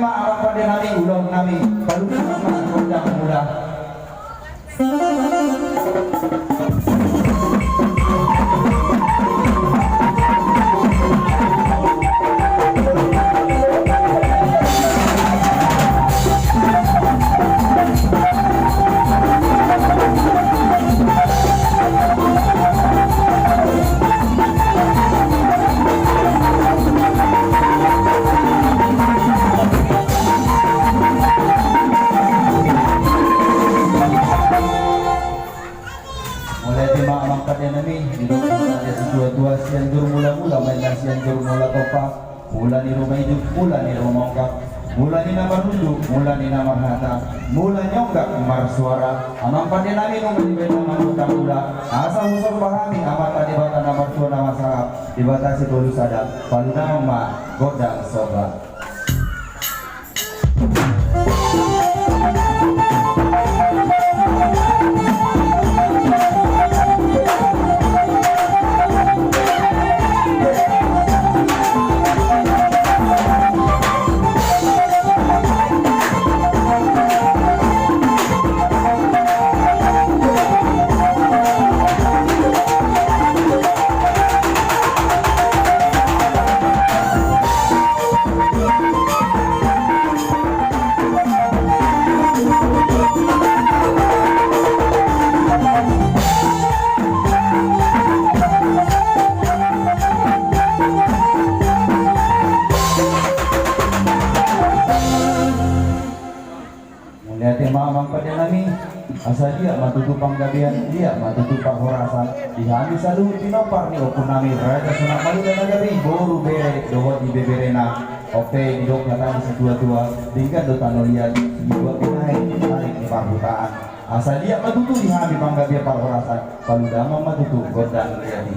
maaf pada nami ulang nami baru nama kodang mula. Mula ni rumah hidup, mula ni rumah ongkap, mula ni nama duduk, mula ni nama hata, mula nyonggak marsuara, amang pada nami nunggu di bawah nama utang mula, asal usul pahami amat tadi bata nama tua nama sarap, dibatasi tulus sadap, palu nama godang sobat. Asal dia matutupang gabihan, dia matutupang horasan. Dihami saluhut pinopar ni okun nami raja sunak malu dan nagari boru bere dohot di beberena. Oke di dok datang sedua-dua tinggal do tano liat dua pinahe tarik di parhutaan. Asal dia matutu dihami panggabihan par horasan. Paludama matutu godang liati.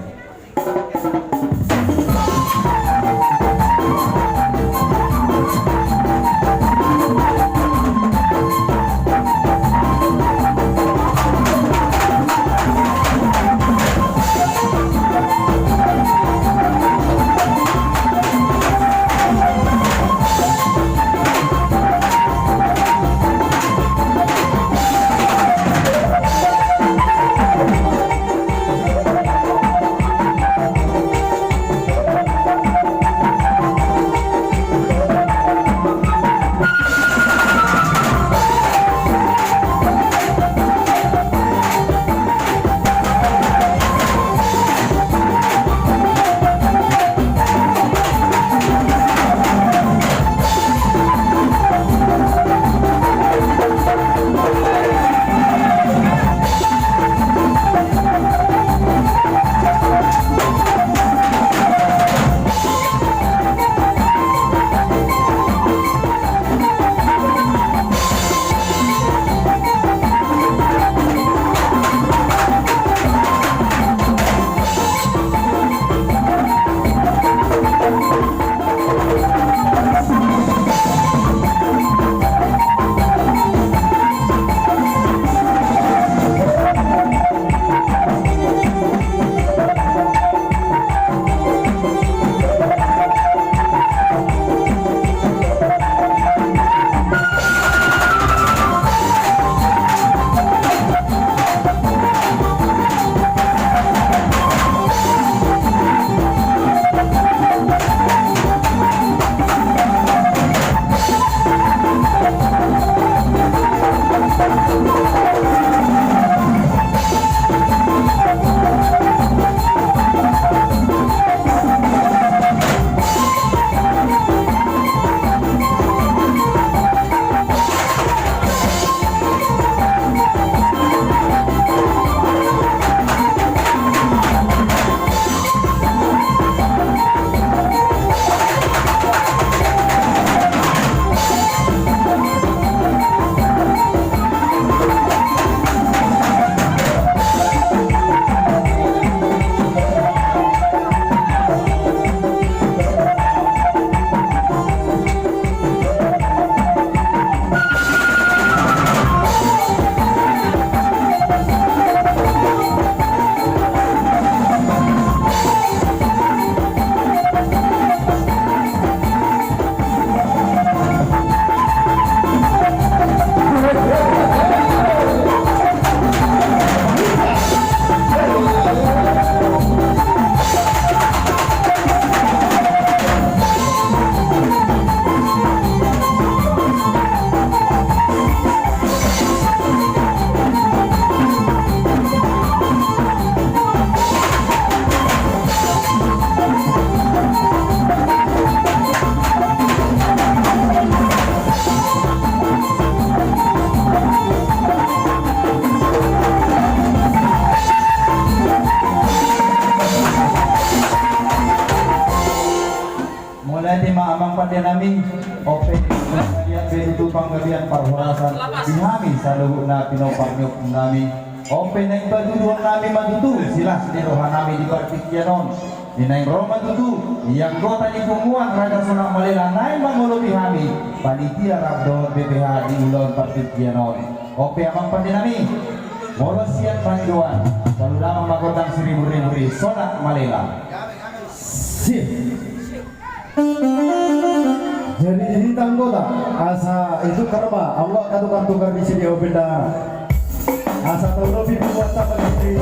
panggabihan parhorasan dihami sa luhut na pinopangnyok nami. Open na ibaduduan nami madudu sila sinirohan nami di Partikyanon. Inaing Roma dudu yang kota ni Pumuan Raja Sunang Malila naing mangulubi hami panitia Rabdo BPH di Ulon Partikyanon. Ope amang pandinami Moro siap panduan selalu dalam makotang seribu-ribu Sonak Malila. Sip. Jadi tanggota asa itu karma Allah tukar-tukar di sini benda asa tahu lebih buat apa lagi